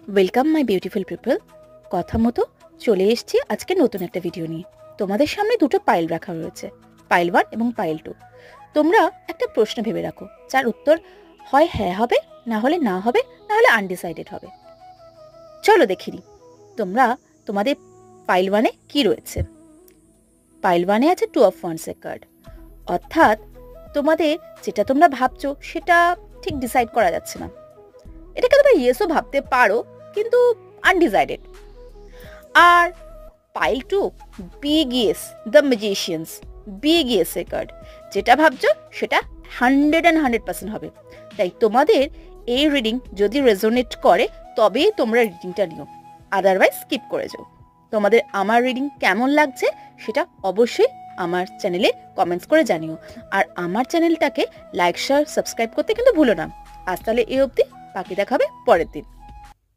Welcome my beautiful people. কথা মতো চলে এসেছি আজকে নতুন একটা ভিডিও নিয়ে। তোমাদের সামনে দুটো পাইল রাখা রয়েছে, পাইল 1 এবং পাইল 2। তোমরা একটা প্রশ্ন ভেবে রাখো, যার উত্তর হয় হ্যাঁ হবে, না হলে না হবে, না হলে আনডিসাইডেড হবে। চলো দেখে নিই তোমাদের পাইল 1-এ কি রয়েছে। পাইল 1-এ আছে 2 of Wands এর কার্ড, অর্থাৎ তোমাদের যেটা তোমরা ভাবছো সেটা ঠিক ডিসাইড করা যাচ্ছে না। এটাকে তোমরা ইয়েসও ভাবতে পারো, কিন্তু আনডিসাইডেড। আর pile 2 big yes, the magicians, big ইয়েসের কার্ড। যেটা ভাবছো সেটা 100% হবে। তাই তোমাদের এই রিডিং যদি রেজোনেট করে তবেই তোমরা রিডিংটা নিও, আদারওয়াইজ স্কিপ করে যাও। তোমাদের আমার রিডিং কেমন লাগছে সেটা অবশ্যই আমার চ্যানেলে কমেন্টস করে জানিও। আর আমার চ্যানেলটাকে লাইক, শেয়ার, সাবস্ক্রাইব করতে কিন্তু ভুলো না। আজ তাহলে এই অবধি, বাকি দেখা হবে পরের দিন।